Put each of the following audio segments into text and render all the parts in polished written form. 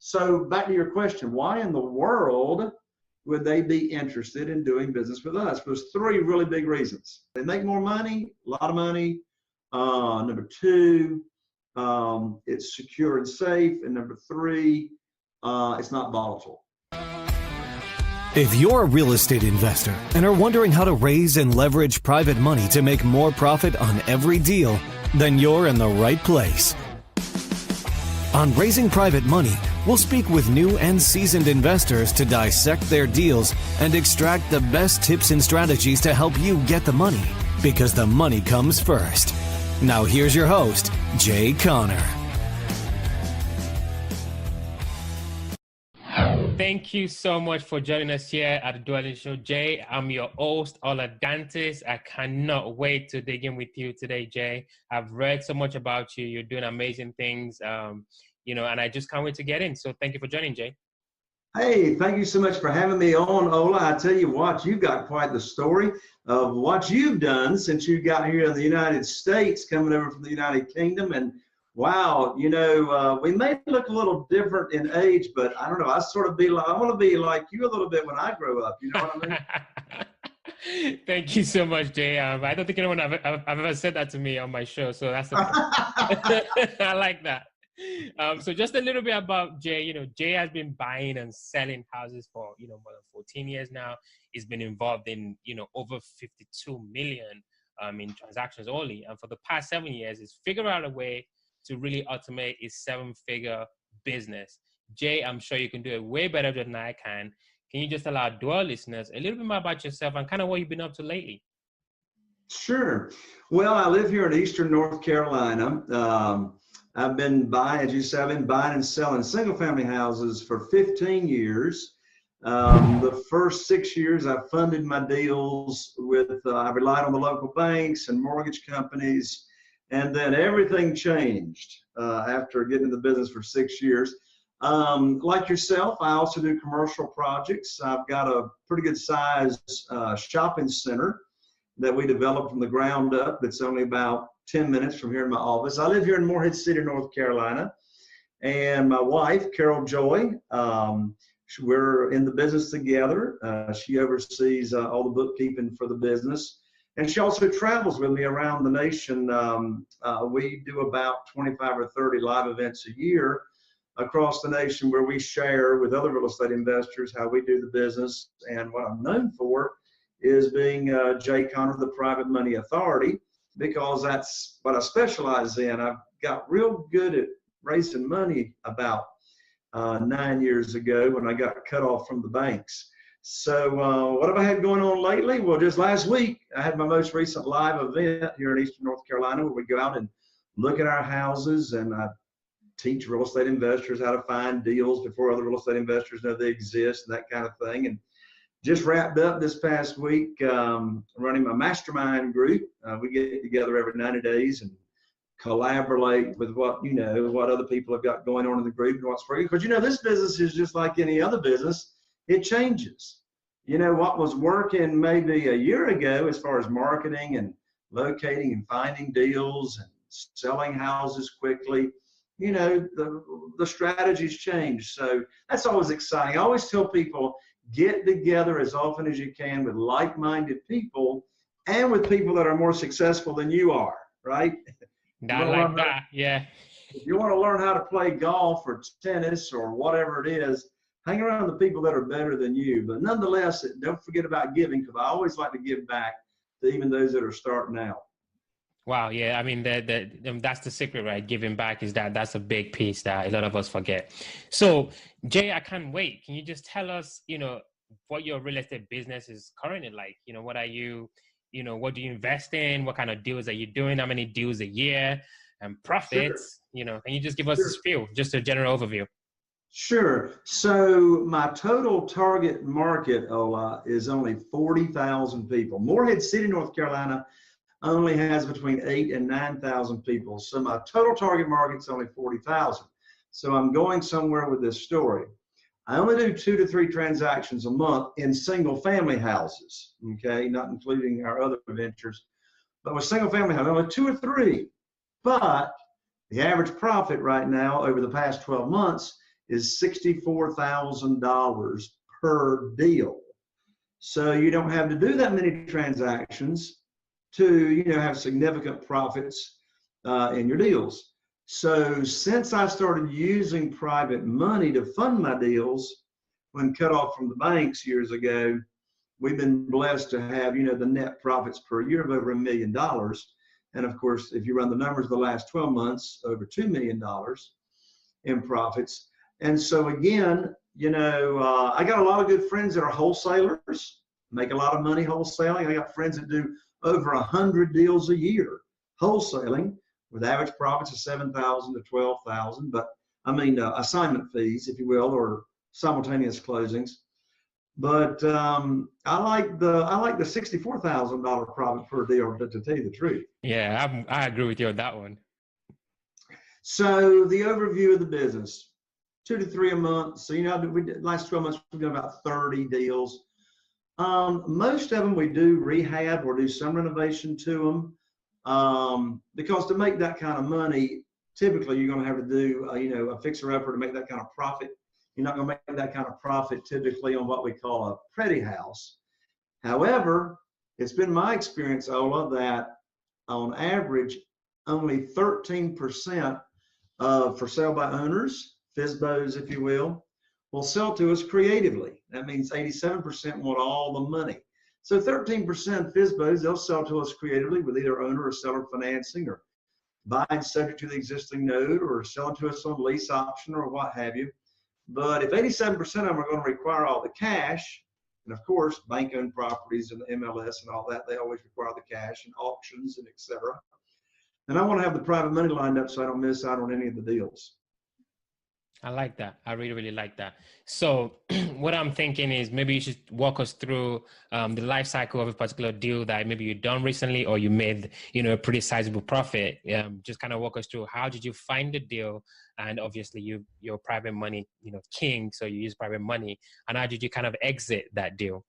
So back to your question, why in the world would they be interested in doing business with us? There's three really big reasons. They make more money, a lot of money. Number two, it's secure and safe. And number three, it's not volatile. If you're a real estate investor and are wondering how to raise and leverage private money to make more profit on every deal, then you're in the right place. On Raising Private Money, we'll speak with new and seasoned investors to dissect their deals and extract the best tips and strategies to help you get the money, because the money comes first. Now here's your host, Jay Conner. Thank you so much for joining us here at the Dwellynn Show, Jay. I'm your host, Ola Dantis. I cannot wait to dig in with you today, Jay. I've read so much about you. You're doing amazing things, and I just can't wait to get in. So thank you for joining, Jay. Hey, thank you so much for having me on, Ola. I tell you what, you've got quite the story of what you've done since you got here in the United States, coming over from the United Kingdom. And wow, we may look a little different in age, but I don't know. I want to be like you a little bit when I grow up. You know what I mean? Thank you so much, Jay. I don't think anyone I've ever said that to me on my show, so that's I like that. So just a little bit about Jay. Jay has been buying and selling houses for more than 14 years now. He's been involved in over 52 million in transactions only, and for the past 7 years, he's figured out a way to really automate his 7-figure business. Jay, I'm sure you can do it way better than I can. Can you just allow Dwell listeners a little bit more about yourself and kind of what you've been up to lately? Sure. Well, I live here in Eastern North Carolina. I've been buying, as you said, I've been buying and selling single-family houses for 15 years. The first 6 years, I funded my deals with, I relied on the local banks and mortgage companies. And then everything changed after getting in the business for 6 years. Like yourself, I also do commercial projects. I've got a pretty good sized shopping center that we developed from the ground up. That's only about 10 minutes from here in my office. I live here in Morehead City, North Carolina. And my wife, Carol Joy, we're in the business together. She oversees all the bookkeeping for the business. And she also travels with me around the nation. We do about 25 or 30 live events a year across the nation where we share with other real estate investors how we do the business. And what I'm known for is being Jay Conner, the Private Money Authority, because that's what I specialize in. I've got real good at raising money about 9 years ago when I got cut off from the banks. So what have I had going on lately? Well, just last week, I had my most recent live event here in Eastern North Carolina where we go out and look at our houses, and I teach real estate investors how to find deals before other real estate investors know they exist and that kind of thing. And just wrapped up this past week running my Mastermind group. We get together every 90 days and collaborate with what other people have got going on in the group and what's free. Because this business is just like any other business. It changes. What was working maybe a year ago as far as marketing and locating and finding deals and selling houses quickly, the strategies change. So that's always exciting. I always tell people, get together as often as you can with like-minded people and with people that are more successful than you are, right? I like that, yeah. If you want to learn how to play golf or tennis or whatever it is, hang around the people that are better than you. But nonetheless, don't forget about giving, because I always like to give back to even those that are starting out. Wow, yeah. I mean, that's the secret, right? Giving back that's a big piece that a lot of us forget. So, Jay, I can't wait. Can you just tell us, what your real estate business is currently like? What are you, what do you invest in? What kind of deals are you doing? How many deals a year and profits? Sure. Can you just give us a spiel, just a general overview? Sure. So my total target market, Ola, is only 40,000 people. Morehead City, North Carolina only has between 8,000 and 9,000 people. So my total target market is only 40,000. So I'm going somewhere with this story. I only do 2 to 3 transactions a month in single family houses, okay, not including our other ventures. But with single family houses, only 2 or 3. But the average profit right now over the past 12 months is $64,000 per deal. So you don't have to do that many transactions to, have significant profits in your deals. So since I started using private money to fund my deals when cut off from the banks years ago, we've been blessed to have, the net profits per year of over $1 million. And of course, if you run the numbers the last 12 months, over $2 million in profits. And so again, I got a lot of good friends that are wholesalers, make a lot of money wholesaling. I got friends that do over 100 deals a year wholesaling with average profits of $7,000 to $12,000. But assignment fees, if you will, or simultaneous closings. But I like the $64,000 profit per deal, to tell you the truth. Yeah, I agree with you on that one. So the overview of the business, 2 to 3 a month. So last 12 months we've done about 30 deals. Most of them we do rehab or do some renovation to them, because to make that kind of money, typically you're going to have to do a fixer-upper to make that kind of profit. You're not going to make that kind of profit typically on what we call a pretty house. However, it's been my experience, Ola, that on average, only 13% of for sale by owners, FSBOs, if you will sell to us creatively. That means 87% want all the money. So 13% FSBOs, they'll sell to us creatively with either owner or seller financing, or buying subject to the existing note, or selling to us on lease option or what have you. But if 87% of them are going to require all the cash, and of course, bank-owned properties and the MLS and all that, they always require the cash and auctions and et cetera. And I want to have the private money lined up so I don't miss out on any of the deals. I like that. I really, really like that. So what I'm thinking is maybe you should walk us through the life cycle of a particular deal that maybe you've done recently, or you made, a pretty sizable profit. Just kind of walk us through, how did you find the deal? And obviously you're private money, king, so you use private money. And how did you kind of exit that deal?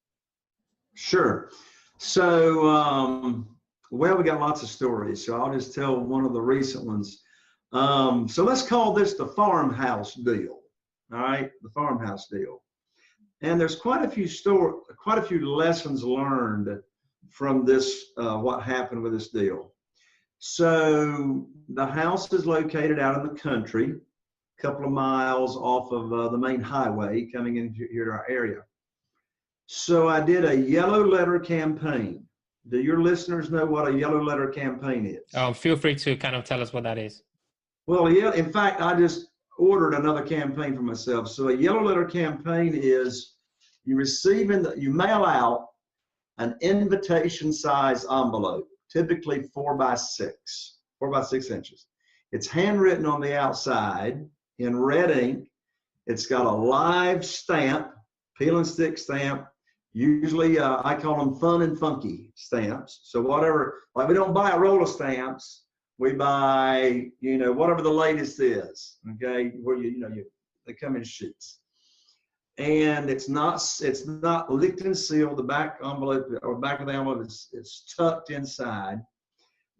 Sure. So, we got lots of stories, so I'll just tell one of the recent ones. So let's call this the farmhouse deal. All right, the farmhouse deal. And there's quite a few lessons learned from this, what happened with this deal. So the house is located out in the country, a couple of miles off of the main highway coming in here to our area. So I did a yellow letter campaign. Do your listeners know what a yellow letter campaign is? Feel free to kind of tell us what that is. Well, yeah, in fact, I just ordered another campaign for myself. So a yellow letter campaign is you mail out an invitation size envelope, typically 4 by 6 inches. It's handwritten on the outside in red ink. It's got a live stamp, peel and stick stamp. Usually I call them fun and funky stamps. So whatever, like we don't buy a roll of stamps. We buy, whatever the latest is, okay, where they come in sheets. And it's not licked and sealed. The back envelope or back of the envelope is tucked inside.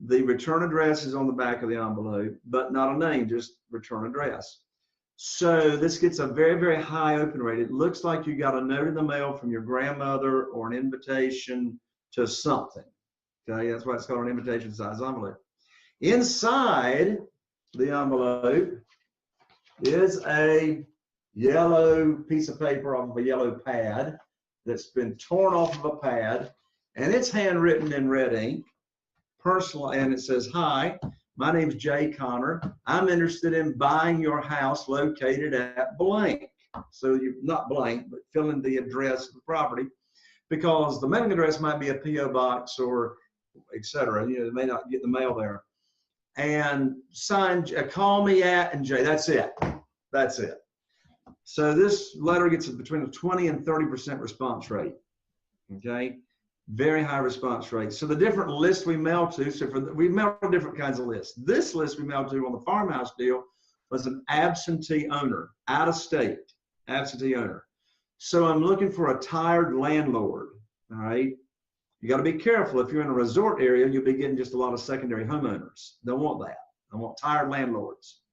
The return address is on the back of the envelope, but not a name, just return address. So this gets a very, very high open rate. It looks like you got a note in the mail from your grandmother or an invitation to something. Okay, that's why it's called an invitation size envelope. Inside the envelope is a yellow piece of paper off of a yellow pad that's been torn off of a pad, and it's handwritten in red ink, personal, and it says, "Hi, my name's Jay Connor. I'm interested in buying your house located at blank." So you're not blank, but fill in the address of the property, because the mailing address might be a P.O. box or et cetera. They may not get the mail there. And sign, call me at, and Jay, that's it. That's it. So this letter gets between a 20 and 30% response rate. Okay, very high response rate. So the different lists we mail to, we mail different kinds of lists. This list we mailed to on the farmhouse deal was an absentee owner, out of state, absentee owner. So I'm looking for a tired landlord. All right. You got to be careful. If you're in a resort area, you'll be getting just a lot of secondary homeowners. Don't want that. I want tired landlords.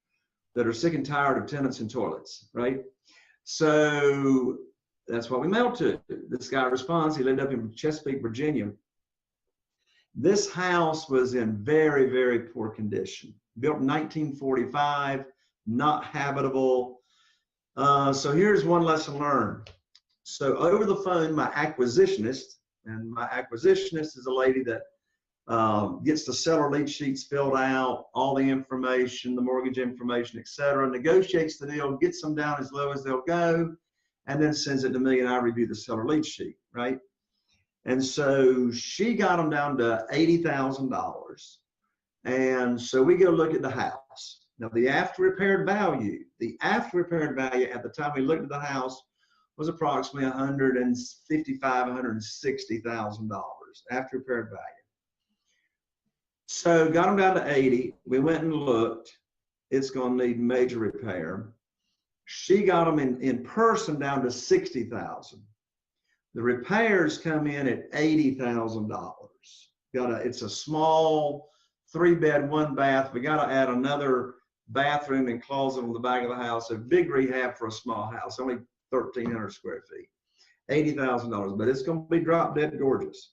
that are sick and tired of tenants and toilets, right? So that's what we mailed to. This guy responds. He lived up in Chesapeake, Virginia. This house was in very, very poor condition. Built in 1945, not habitable. So here's one lesson learned. So over the phone, my acquisitionist, and my acquisitionist is a lady that gets the seller lead sheets filled out, all the information, the mortgage information, etc., negotiates the deal, gets them down as low as they'll go, and then sends it to me, and I review the seller lead sheet, right? And so she got them down to $80,000. And so we go look at the house. Now the after repaired value at the time we looked at the house was approximately $155,000, $160,000 after repaired value. So got them down to 80. We went and looked. It's going to need major repair. She got them in person down to 60,000. The repairs come in at $80,000. It's a small 3-bed, 1-bath. We got to add another bathroom and closet on the back of the house. A big rehab for a small house, only 1,300 square feet. $80,000, but it's going to be drop dead gorgeous.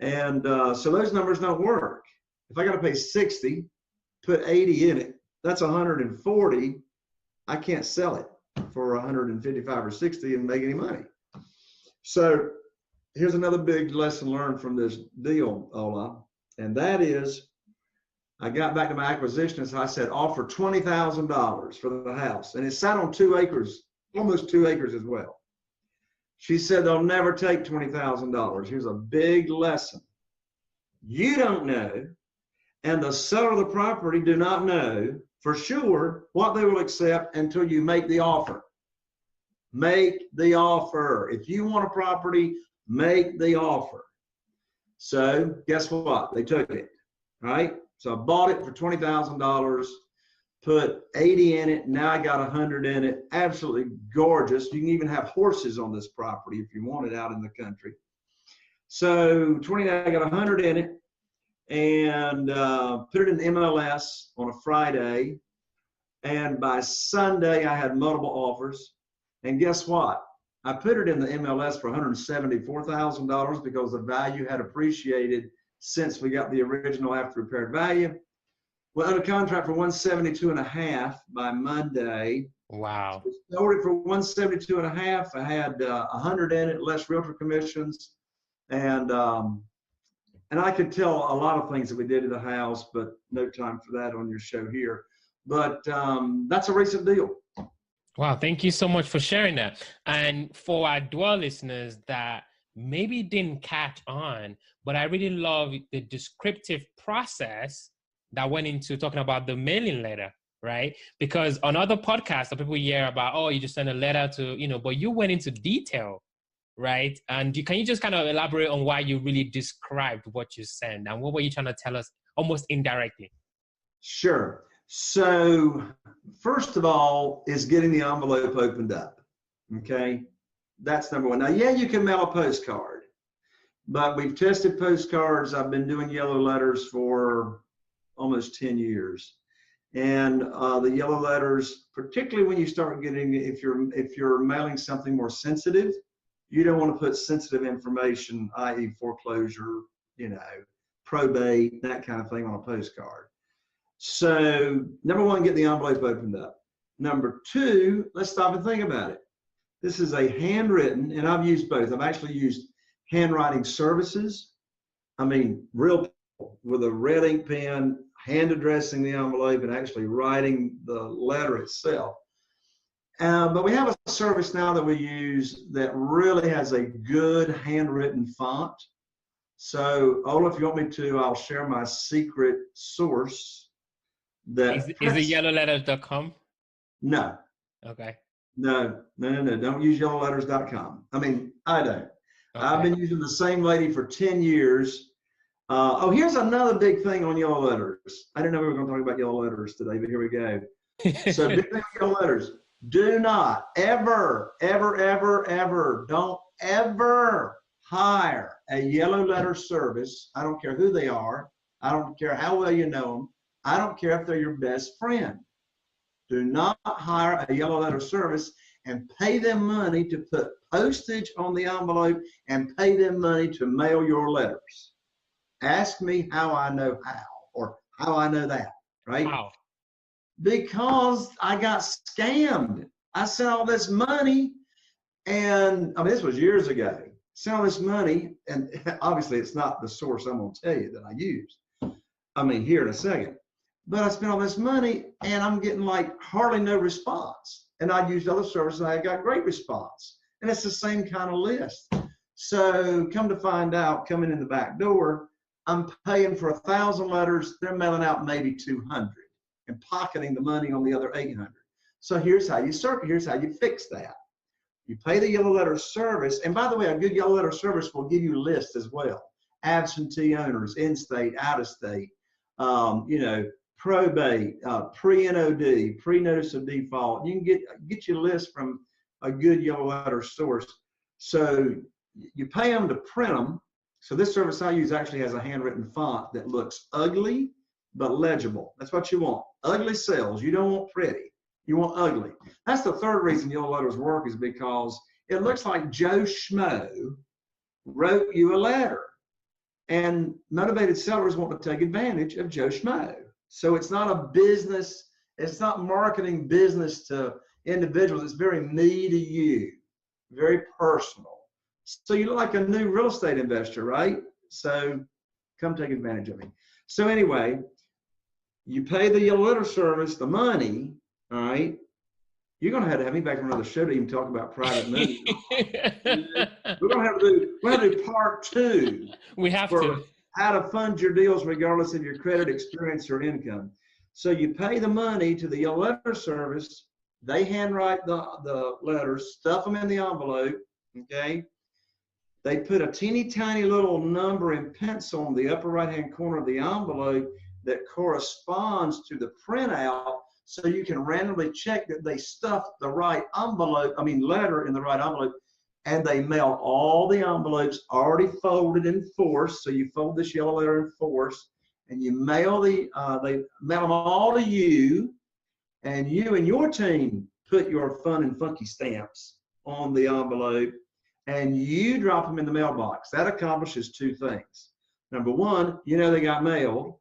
And so those numbers don't work. If I got to pay 60, put 80 in it, that's 140. I can't sell it for 155 or 60 and make any money. So here's another big lesson learned from this deal, Ola, and that is I got back to my acquisitionist. I said, offer $20,000 for the house. And it sat on 2 acres, almost 2 acres as well. She said, they'll never take $20,000. Here's a big lesson. You don't know, and the seller of the property do not know for sure what they will accept until you make the offer. Make the offer. If you want a property, make the offer. So guess what? They took it, right? So I bought it for $20,000, put 80 in it. Now I got 100 in it. Absolutely gorgeous. You can even have horses on this property if you want it out in the country. So 20, I got 100 in it, and put it in MLS on a Friday. And by Sunday, I had multiple offers. And guess what? I put it in the MLS for $174,000 because the value had appreciated since we got the original after repaired value. Well, under contract for $172.5 by Monday. Wow. Sold it for $172.5. I had 100 in it, less realtor commissions, and I could tell a lot of things that we did at the house, but no time for that on your show here. But that's a recent deal. Wow, thank you so much for sharing that. And for our Dwell listeners that maybe didn't catch on, but I really love the descriptive process that went into talking about the mailing letter, right? Because on other podcasts, people hear about, oh, you just send a letter to, but you went into detail, right? And can you just kind of elaborate on why you really described what you sent and what were you trying to tell us almost indirectly? Sure. So first of all is getting the envelope opened up, okay? That's number one. Now, yeah, you can mail a postcard, but we've tested postcards. I've been doing yellow letters for almost 10 years. And the yellow letters, particularly when you start getting, if you're mailing something more sensitive, you don't want to put sensitive information, i.e. foreclosure, probate, that kind of thing on a postcard. So number one, get the envelope opened up. Number two, let's stop and think about it. This is a handwritten, and I've used both. I've actually used handwriting services. I mean, real people with a red ink pen, hand addressing the envelope and actually writing the letter itself. But we have a service now that we use that really has a good handwritten font. So, Ola, if you want me to, I'll share my secret source. Is it yellowletters.com? No. Okay. No. Don't use yellowletters.com. I mean, I don't. Okay. I've been using the same lady for 10 years. Here's another big thing on yellow letters. I didn't know we were going to talk about yellow letters today, but here we go. So big thing on yellow letters. Do not ever, don't ever hire a yellow letter service. I don't care who they are. I don't care how well you know them. I don't care if they're your best friend. Do not hire a yellow letter service and pay them money to put postage on the envelope and pay them money to mail your letters. Ask me how I know how, or how I know that, right? Wow. Because I got scammed. I sent all this money, and I mean, this was years ago. Sent all this money, and obviously it's not the source I'm going to tell you that I used. I mean, here in a second. But I spent all this money, and I'm getting like hardly no response. And I used other services, and I got great response. And it's the same kind of list. So come to find out, coming in the back door, I'm paying for 1,000 letters. They're mailing out maybe 200 and pocketing the money on the other 800. So here's how you fix that. You pay the yellow letter service. And by the way, a good yellow letter service will give you lists as well. Absentee owners, in-state, out-of-state, probate, pre-NOD, pre-notice of default. You can get your list from a good yellow letter source. So you pay them to print them. So this service I use actually has a handwritten font that looks ugly but legible. That's what you want. Ugly sells. You don't want pretty. You want ugly. That's the third reason yellow letters work, is because it looks like Joe Schmo wrote you a letter. And motivated sellers want to take advantage of Joe Schmo. So it's not a business, it's not marketing business to individuals. It's very me to you, very personal. So you look like a new real estate investor, right? So come take advantage of me. So anyway, you pay the yellow letter service the money, all right? You're going to have me back on another show to even talk about private money. We're going to have to do part 2. We have to. How to fund your deals regardless of your credit, experience, or income. So you pay the money to the yellow letter service. They handwrite the letters, stuff them in the envelope, okay? They put a teeny tiny little number in pencil in the upper right-hand corner of the envelope that corresponds to the printout, so you can randomly check that they stuffed the right letter in the right envelope. And they mail all the envelopes already folded in force. So you fold this yellow letter in force, and you mail they mail them all to you, and you and your team put your fun and funky stamps on the envelope, and you drop them in the mailbox. That accomplishes 2 things. Number 1, you know they got mailed.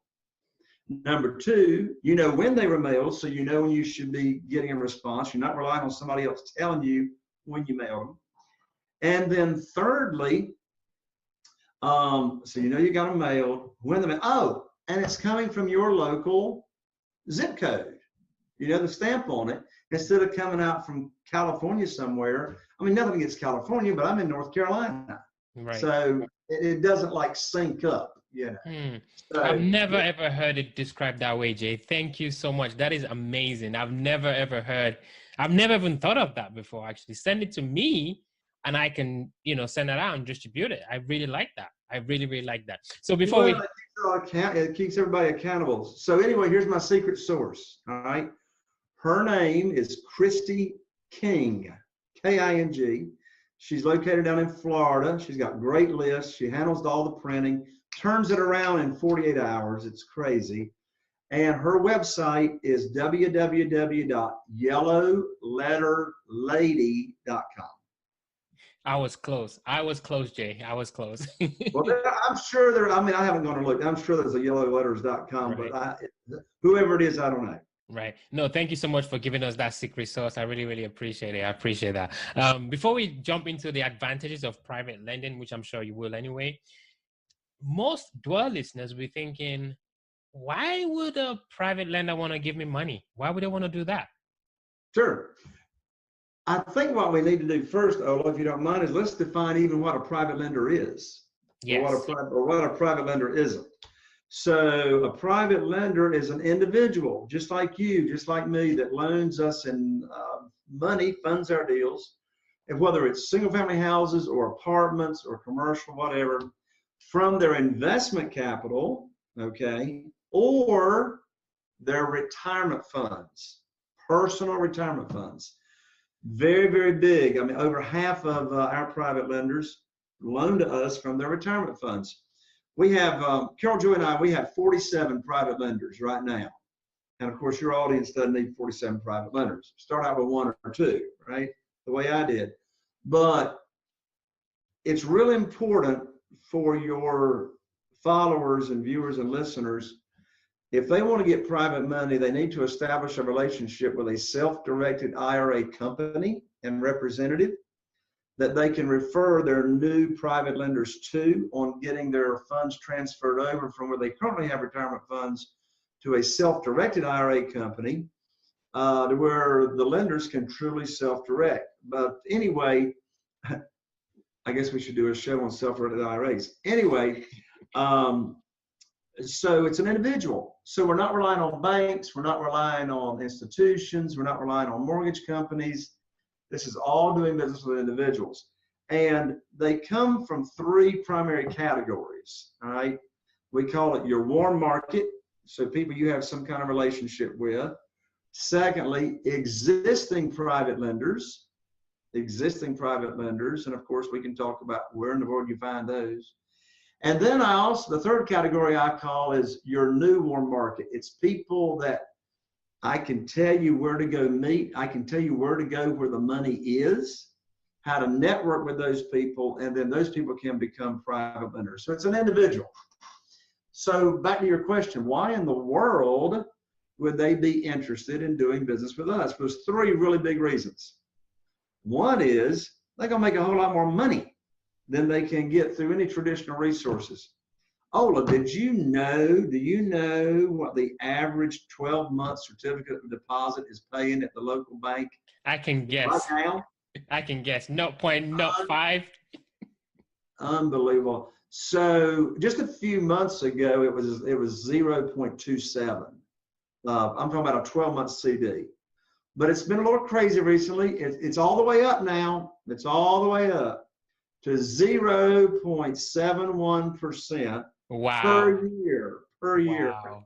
Number 2, you know when they were mailed, so you know when you should be getting a response. You're not relying on somebody else telling you when you mailed them. And then thirdly, so you know you got them mailed. When and it's coming from your local zip code. You know the stamp on it, instead of coming out from California somewhere. I mean, nothing against California, but I'm in North Carolina. Right. So it doesn't like sync up, you know. So, I've never ever heard it described that way, Jay. Thank you so much. That is amazing. I've never even thought of that before, actually. Send it to me, and I can, send it out and distribute it. I really like that. I really, really like that. So before it keeps everybody accountable. So anyway, here's my secret source. All right. Her name is Christy King, King. She's located down in Florida. She's got great lists. She handles all the printing, turns it around in 48 hours. It's crazy. And her website is www.yellowletterlady.com. I was close, Jay. I was close. Well, I'm sure I haven't gone to look. I'm sure there's a yellowletters.com, right. But whoever it is, I don't know. Right. No, thank you so much for giving us that secret sauce. I really, really appreciate it. I appreciate that. Before we jump into the advantages of private lending, which I'm sure you will anyway, most Dwell listeners will be thinking, why would a private lender want to give me money? Why would they want to do that? Sure. I think what we need to do first, Ola, if you don't mind, is let's define even what a private lender is. Yes. Or what a private lender isn't. So a private lender is an individual, just like you, just like me, that loans us in money, funds our deals, and whether it's single family houses or apartments or commercial, whatever, from their investment capital, okay, or their retirement funds, personal retirement funds. Very, very big. I mean, over half of our private lenders loan to us from their retirement funds. We have, Carol Joy and I, we have 47 private lenders right now. And of course, your audience doesn't need 47 private lenders. Start out with 1 or 2, right? The way I did. But it's really important for your followers and viewers and listeners, if they want to get private money, they need to establish a relationship with a self-directed IRA company and representative that they can refer their new private lenders to on getting their funds transferred over from where they currently have retirement funds to a self-directed IRA company to where the lenders can truly self-direct. But anyway, I guess we should do a show on self-directed IRAs. Anyway, so it's an individual. So we're not relying on banks. We're not relying on institutions. We're not relying on mortgage companies. This is all doing business with individuals. And they come from 3 primary categories, all right? We call it your warm market, so people you have some kind of relationship with. Secondly, existing private lenders, and of course we can talk about where in the world you find those. And then the third category I call is your new warm market. It's people that I can tell you where to go meet. I can tell you where to go where the money is, how to network with those people, and then those people can become private lenders. So it's an individual. So back to your question, why in the world would they be interested in doing business with us? There's 3 really big reasons. One is they're going to make a whole lot more money than they can get through any traditional resources. Ola, do you know what the average 12-month certificate of deposit is paying at the local bank? I can guess. Right now? I can guess. 0.05. Unbelievable. So just a few months ago, it was 0.27. I'm talking about a 12-month CD. But it's been a little crazy recently. It's all the way up now. It's all the way up to 0.71% per year. Wow.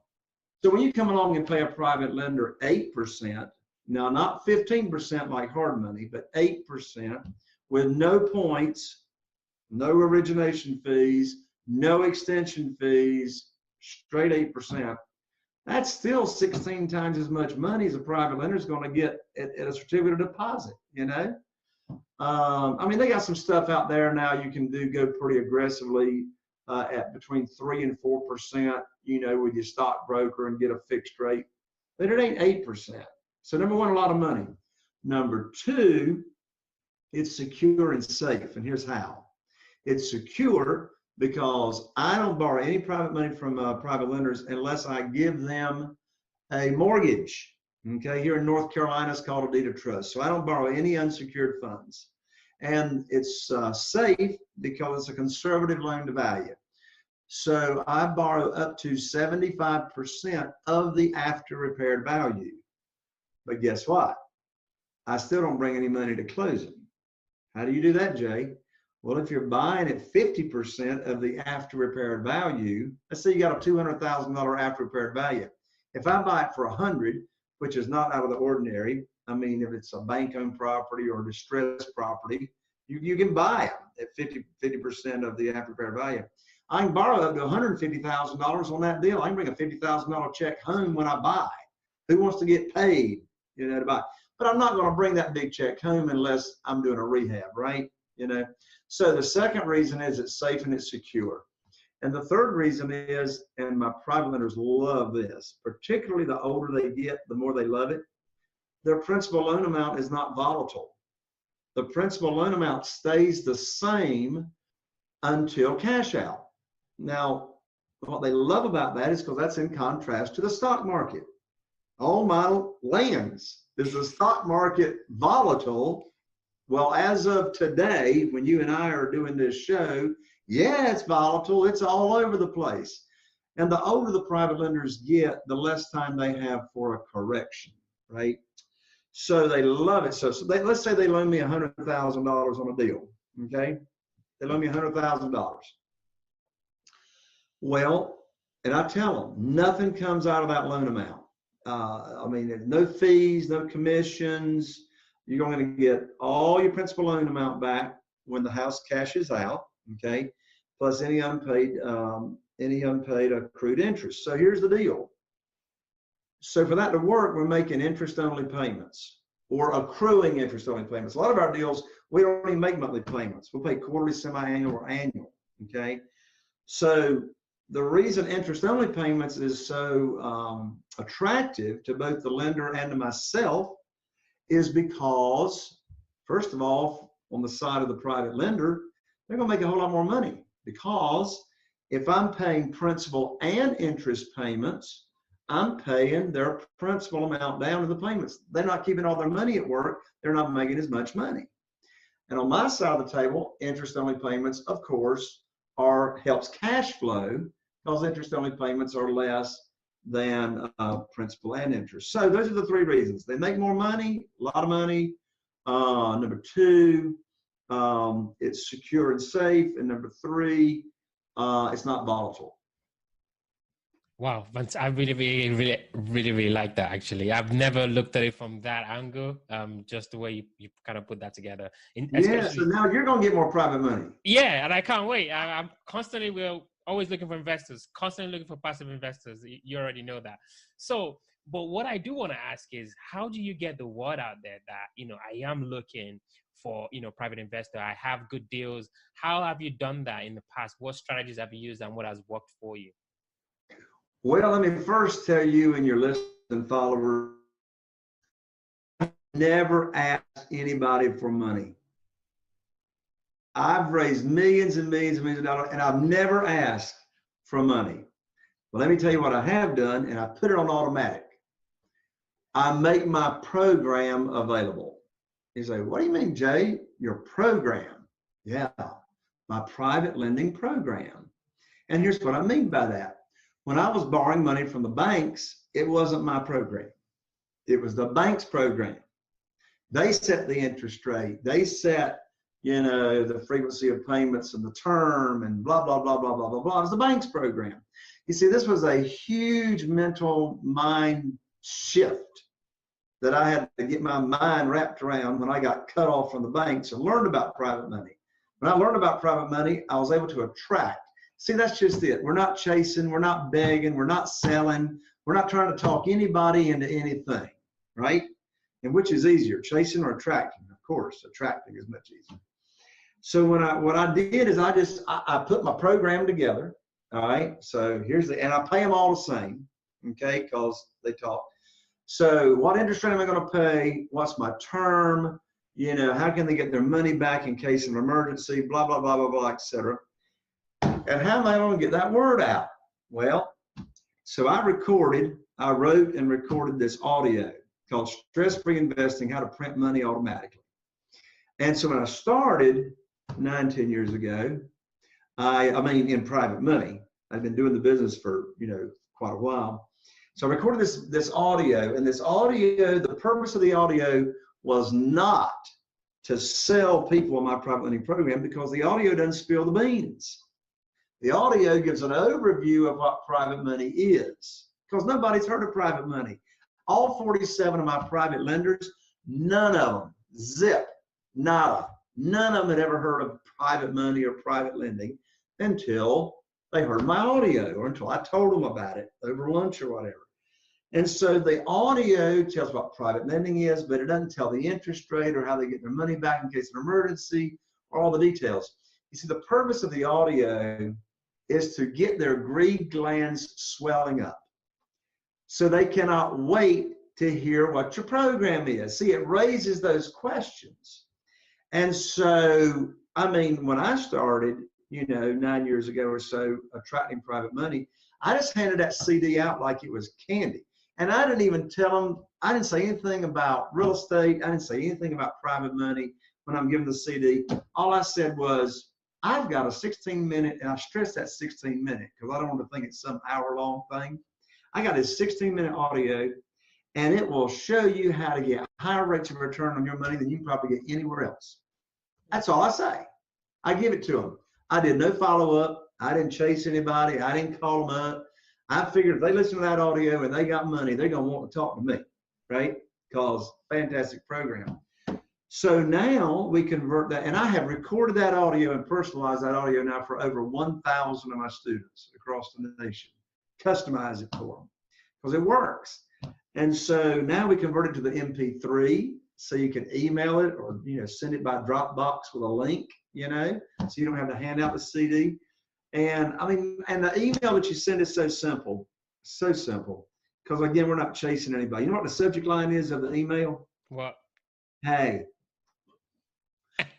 So when you come along and pay a private lender 8%, now not 15% like hard money, but 8% with no points, no origination fees, no extension fees, straight 8%. That's still 16 times as much money as a private lender is going to get at a certificate of deposit, you know? I mean, they got some stuff out there now you can go pretty aggressively at between 3 and 4%, you know, with your stockbroker and get a fixed rate. But it ain't 8%. So number 1, a lot of money. Number 2, it's secure and safe. And here's how. It's secure because I don't borrow any private money from private lenders unless I give them a mortgage. Okay, here in North Carolina, it's called a deed of trust. So I don't borrow any unsecured funds. And it's safe because it's a conservative loan to value. So I borrow up to 75% of the after repaired value. But guess what? I still don't bring any money to closing. How do you do that, Jay? Well, if you're buying at 50% of the after repaired value, let's say you got a $200,000 after repaired value. If I buy it for 100, which is not out of the ordinary, I mean, if it's a bank-owned property or distressed property, you can buy it at 50% of the after repaired value. I can borrow up to $150,000 on that deal. I can bring a $50,000 check home when I buy. Who wants to get paid, you know, to buy? But I'm not going to bring that big check home unless I'm doing a rehab, right? You know. So the second reason is it's safe and it's secure. And the third reason is, and my private lenders love this, particularly the older they get, the more they love it, their principal loan amount is not volatile. The principal loan amount stays the same until cash out. Now, what they love about that is because that's in contrast to the stock market. Oh my lands, is the stock market volatile? Well, as of today, when you and I are doing this show, yeah, it's volatile. It's all over the place. And the older the private lenders get, the less time they have for a correction, right? So they love it. So let's say they loan me $100,000 on a deal, okay? They loan me $100,000. Well, and I tell them, nothing comes out of that loan amount. I mean, there's no fees, no commissions. You're going to get all your principal loan amount back when the house cashes out, okay? Plus any unpaid accrued interest. So here's the deal. So for that to work, we're making interest-only payments or accruing interest-only payments. A lot of our deals, we don't even make monthly payments. We'll pay quarterly, semi-annual, or annual, okay? So the reason interest-only payments is so attractive to both the lender and to myself is because, first of all, on the side of the private lender, they're gonna make a whole lot more money, because if I'm paying principal and interest payments, I'm paying their principal amount down to the payments. They're not keeping all their money at work. They're not making as much money. And on my side of the table, interest-only payments, of course, helps cash flow, because interest-only payments are less than principal and interest. So those are the three reasons. They make more money, a lot of money. Number two, it's secure and safe. And number three, it's not volatile. Wow, I really like that, actually. I've never looked at it from that angle, just the way you kind of put that togetger. Yeah, so now you're going to get more private money. Yeah, and I can't wait. I'm constantly, we're always looking for investors, constantly looking for passive investors. You already know that. So, but what I do want to ask is, how do you get the word out there that, you know, I am looking for, you know, private investor, I have good deals? How have you done that in the past? What strategies have you used and what has worked for you? Well, let me first tell you and your listening followers, never ask anybody for money. I've raised millions and millions and millions of dollars, and I've never asked for money. But let me tell you what I have done, and I put it on automatic. I make my program available. You say, what do you mean, Jay? Your program? Yeah, my private lending program. And here's what I mean by that. When I was borrowing money from the banks, it wasn't my program. It was the bank's program. They set the interest rate. They set, you know, the frequency of payments and the term and blah, blah, blah, blah, blah, blah, blah. It was the bank's program. You see, this was a huge mental mind shift that I had to get my mind wrapped around when I got cut off from the banks and learned about private money. When I learned about private money, I was able to attract. See, that's just it. We're not chasing, we're not begging, we're not selling, we're not trying to talk anybody into anything, right? And which is easier, chasing or attracting? Of course, attracting is much easier. So what I did is I put my program together, all right? So and I pay them all the same, okay, because they talk. So what interest rate am I going to pay? What's my term? You know, how can they get their money back in case of an emergency? Blah, blah, blah, blah, blah, etc. And how am I going to get that word out? Well, so I wrote and recorded this audio called Stress-Free Investing, How to Print Money Automatically. And so when I started 9-10 years ago, I mean in private money, I've been doing the business for, you know, quite a while. So I recorded this audio, and this audio, the purpose of the audio was not to sell people on my private lending program, because the audio doesn't spill the beans. The audio gives an overview of what private money is, because nobody's heard of private money. All 47 of my private lenders, none of them, zip, nada, none of them had ever heard of private money or private lending until they heard my audio, or until I told them about it over lunch or whatever. And so the audio tells what private lending is, but it doesn't tell the interest rate or how they get their money back in case of an emergency, or all the details. You see, the purpose of the audio is to get their greed glands swelling up, so they cannot wait to hear what your program is. See, it raises those questions. And so, I mean, when I started, you know, 9 years ago or so, attracting private money, I just handed that CD out like it was candy. And I didn't even tell them, I didn't say anything about real estate. I didn't say anything about private money when I'm giving the CD. All I said was, I've got a 16-minute, and I stress that 16-minute because I don't want to think it's some hour-long thing. I got this 16-minute audio, and it will show you how to get higher rates of return on your money than you can probably get anywhere else. That's all I say. I give it to them. I did no follow-up. I didn't chase anybody. I didn't call them up. I figured if they listen to that audio and they got money, they're going to want to talk to me, right? Because fantastic program. So now we convert that, and I have recorded that audio and personalized that audio now for over 1,000 of my students across the nation. Customize it for them because it works. And so now we converted to the MP3, so you can email it or, send it by Dropbox with a link, so you don't have to hand out the CD. And and the email that you send is so simple, because again, we're not chasing anybody. You know what the subject line is of the email? What? Hey.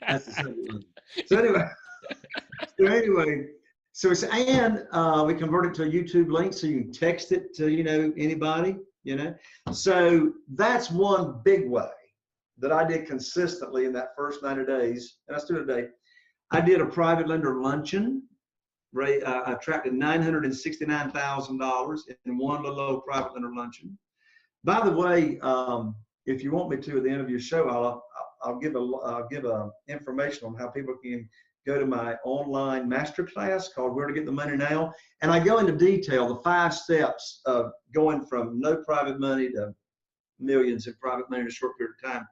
That's the subject line. So it's, and we converted to a YouTube link, so you can text it to, anybody, So that's one big way that I did consistently in that first 90 days, and I still do today. I did a private lender luncheon. I attracted $969,000 in one little old private lender luncheon. By the way, if you want me to, at the end of your show, I'll give a information on how people can go to my online masterclass called Where to Get the Money Now. And I go into detail the 5 steps of going from no private money to millions in private money in a short period of time.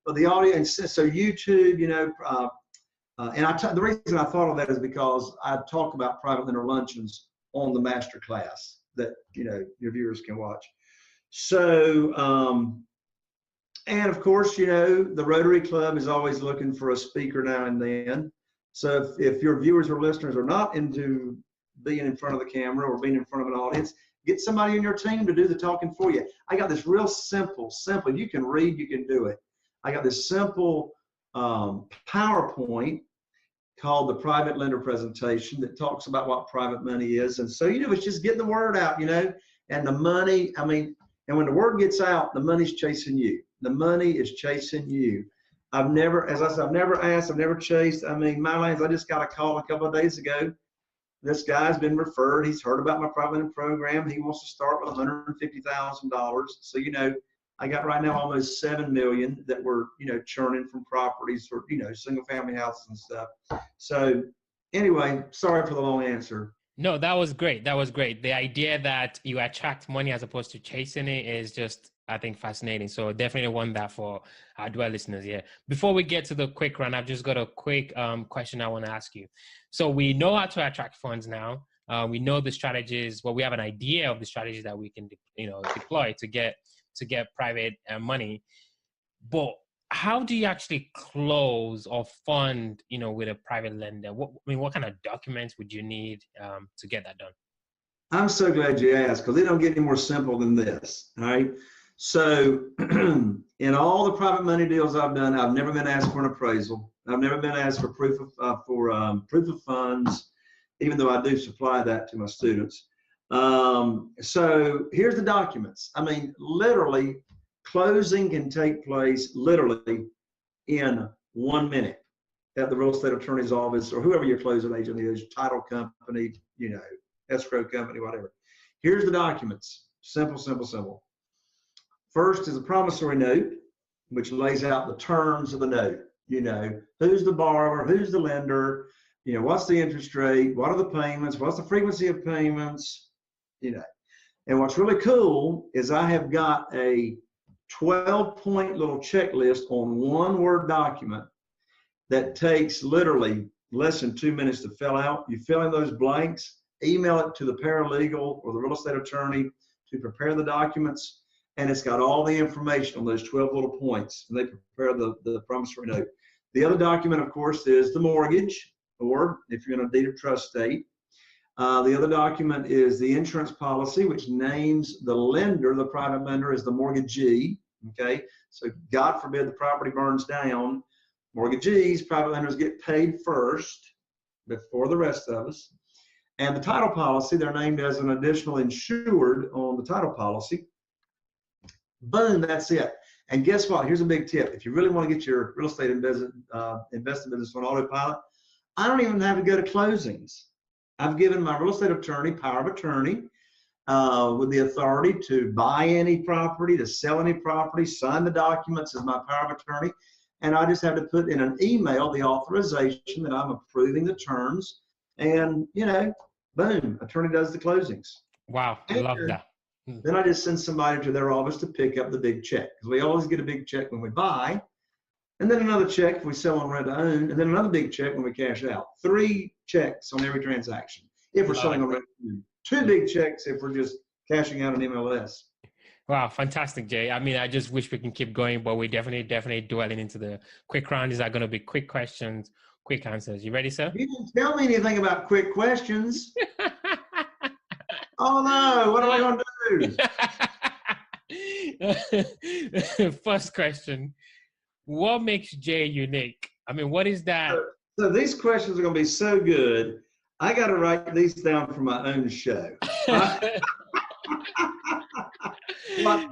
But the audience, so YouTube, and the reason I thought of that is because I talk about private lender luncheons on the masterclass that, your viewers can watch. So, and of course, the Rotary Club is always looking for a speaker now and then. So if your viewers or listeners are not into being in front of the camera or being in front of an audience, get somebody on your team to do the talking for you. I got this real simple, you can read, you can do it. I got this simple PowerPoint called the Private Lender Presentation that talks about what private money is. And so, it's just getting the word out, and the money, and when the word gets out, the money's chasing you. The money is chasing you. I've never, as I said, I've never asked, I've never chased. my lands, I just got a call a couple of days ago. This guy's been referred. He's heard about my private lender program. He wants to start with $150,000. So, I got right now almost 7 million that we're, churning from properties or, single family houses and stuff. So anyway, sorry for the long answer. No, that was great. That was great. The idea that you attract money as opposed to chasing it is just, I think, fascinating. So definitely want that for our Dwell listeners here. Before we get to the quick run, I've just got a quick question I want to ask you. So we know how to attract funds now. We know the strategies. Well, we have an idea of the strategies that we can, deploy to get private money. But how do you actually close or fund, with a private lender? What kind of documents would you need to get that done? I'm so glad you asked, because it don't get any more simple than this. All right. So in all the private money deals I've done, I've never been asked for an appraisal. I've never been asked for proof of funds, even though I do supply that to my students. So here's the documents. Literally, closing can take place literally in 1 minute at the real estate attorney's office or whoever your closing agent is, title company, escrow company, whatever. Here's the documents. Simple. First is a promissory note, which lays out the terms of the note. Who's the borrower, who's the lender, what's the interest rate, what are the payments, what's the frequency of payments, And what's really cool is I have got a 12-point little checklist on one Word document that takes literally less than 2 minutes to fill out. You fill in those blanks, email it to the paralegal or the real estate attorney to prepare the documents, and it's got all the information on those 12 little points, and they prepare the promissory note. The other document, of course, is the mortgage, or if you're in a deed of trust state. The other document is the insurance policy, which names the lender, the private lender, as the mortgagee. Okay, so God forbid the property burns down, mortgagees, private lenders get paid first before the rest of us. And the title policy, they're named as an additional insured on the title policy. Boom, that's it. And guess what? Here's a big tip. If you really want to get your real estate investment business on autopilot, I don't even have to go to closings. I've given my real estate attorney power of attorney with the authority to buy any property, to sell any property, sign the documents as my power of attorney. And I just have to put in an email the authorization that I'm approving the terms. And, boom, attorney does the closings. Wow, I love that. Then I just send somebody to their office to pick up the big check. Because we always get a big check when we buy, and then another check if we sell on rent to own, and then another big check when we cash out. 3 checks on every transaction if we're selling on rent to own. 2 big checks if we're just cashing out an MLS. Wow, fantastic, Jay. I mean, I just wish we can keep going, but we're definitely dwelling into the quick round. These are going to be quick questions, quick answers. You ready, sir? You didn't tell me anything about quick questions. Oh no, what am I going to do? First question. What makes Jay unique? I mean, what is that? So these questions are going to be so good. I got to write these down for my own show. By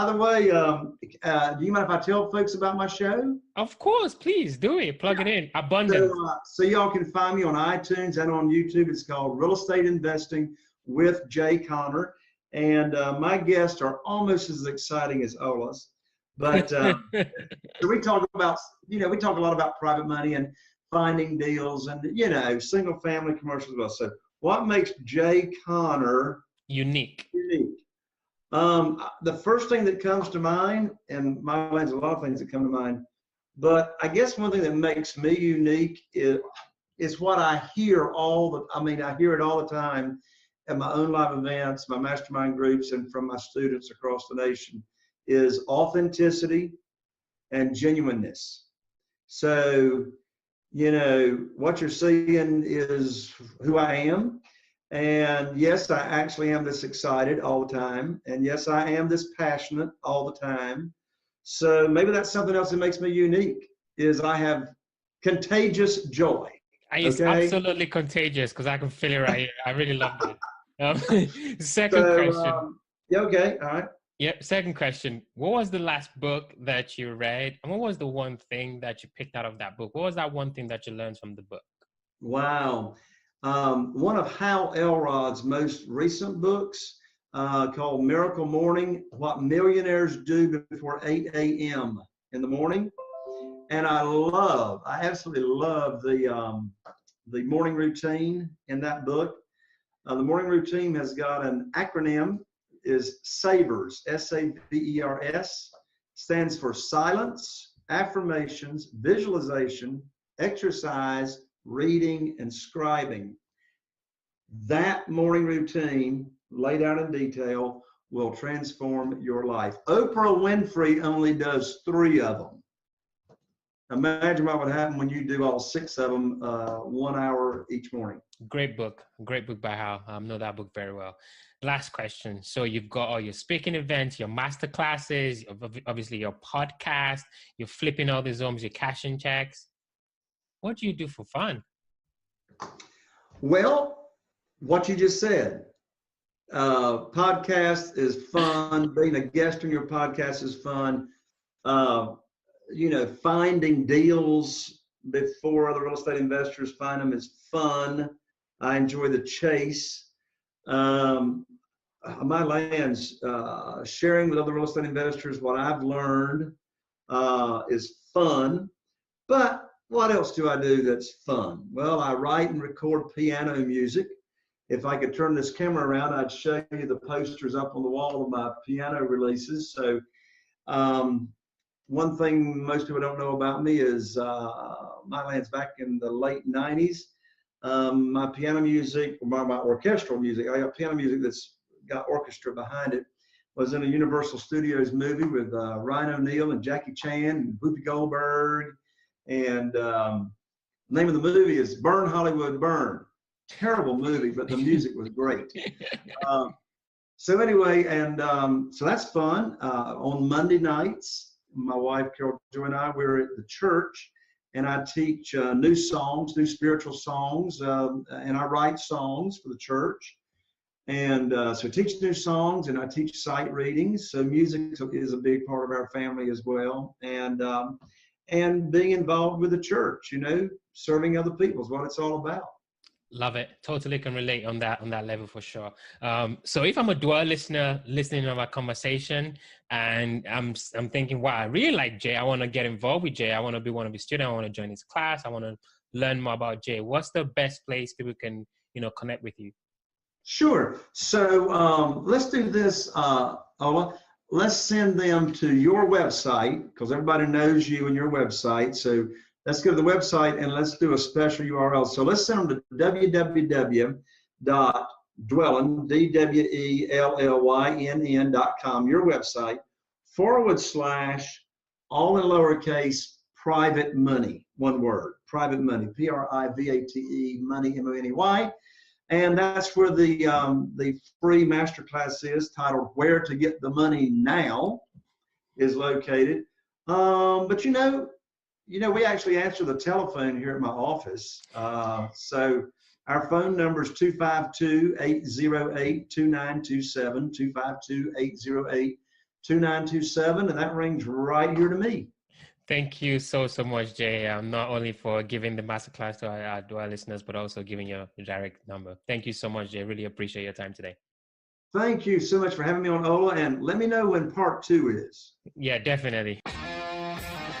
the way, do you mind if I tell folks about my show? Of course, please do it. Plug it in. Abundance. So y'all can find me on iTunes and on YouTube. It's called Real Estate Investing with Jay Conner. And my guests are almost as exciting as Ola's. But so we talk about, we talk a lot about private money and finding deals and, single family commercials as well. So what makes Jay Conner unique? The first thing that comes to mind, and my mind's a lot of things that come to mind, but I guess one thing that makes me unique is what I hear I hear it all the time at my own live events, my mastermind groups, and from my students across the nation, is authenticity and genuineness. So, what you're seeing is who I am. And yes, I actually am this excited all the time. And yes, I am this passionate all the time. So maybe that's something else that makes me unique, is I have contagious joy. It's absolutely contagious because I can feel it right here. I really loved it. Second question. Okay, all right. Yep, second question. What was the last book that you read? And what was the one thing that you picked out of that book? What was that one thing that you learned from the book? Wow. One of Hal Elrod's most recent books called Miracle Morning, What Millionaires Do Before 8 a.m. in the morning. And I absolutely love the morning routine in that book. The morning routine has got an acronym, is SAVERS, S-A-V-E-R-S, stands for silence, affirmations, visualization, exercise, reading, and scribing. That morning routine, laid out in detail, will transform your life. Oprah Winfrey only does 3 of them. Imagine what would happen when you do all 6 of them 1 hour each morning. Great book by Hal. I know that book very well. Last question. So you've got all your speaking events, your master classes, obviously your podcast, you're flipping all these homes, you're cashing checks. What do you do for fun? Well, what you just said. Podcast is fun. Being a guest on your podcast is fun. Finding deals before other real estate investors find them is fun. I enjoy the chase. My lands, sharing with other real estate investors what I've learned is fun. But what else do I do that's fun? Well, I write and record piano music. If I could turn this camera around, I'd show you the posters up on the wall of my piano releases. So one thing most people don't know about me is my lands back in the late 90s. My piano music, my orchestral music, I got piano music that's got orchestra behind it, was in a Universal Studios movie with Ryan O'Neal and Jackie Chan and Whoopi Goldberg. And the name of the movie is Burn Hollywood Burn. Terrible movie, but the music was great. So anyway, so that's fun. On Monday nights, my wife Carol Joy and I, we're at the church, and I teach new songs, new spiritual songs, and I write songs for the church. And so I teach new songs, and I teach sight readings. So music is a big part of our family as well. And being involved with the church, serving other people is what it's all about. Love it. Totally can relate on that level for sure. So if I'm a Dwell listener listening to our conversation and I'm thinking, wow, I really like Jay. I want to get involved with Jay. I want to be one of his students. I want to join his class. I want to learn more about Jay. What's the best place people can, connect with you? Sure. So let's do this, Ola. Let's send them to your website because everybody knows you and your website. So let's go to the website and let's do a special URL. So let's send them to www.untitled Dwellynn, DWELLYNN.com, your website, / all in lowercase, private money, one word, private money, PRIVATE, money, MONEY. And that's where the free masterclass is, titled Where to Get the Money Now, is located. But we actually answer the telephone here at my office. So our phone number is 252-808-2927, 252-808-2927, and that rings right here to me. Thank you so much, Jay. Not only for giving the masterclass to our listeners, but also giving your direct number. Thank you so much, Jay. Really appreciate your time today. Thank you so much for having me on, Ola, and let me know when part 2 is. Yeah, definitely.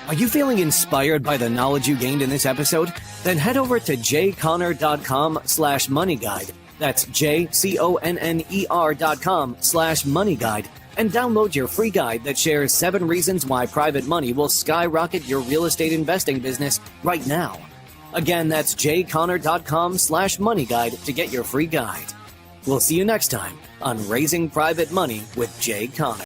Are you feeling inspired by the knowledge you gained in this episode? Then head over to jconner.com/moneyguide. That's jconner.com/moneyguide. And download your free guide that shares 7 reasons why private money will skyrocket your real estate investing business right now. Again, that's jconner.com/moneyguide to get your free guide. We'll see you next time on Raising Private Money with Jay Conner.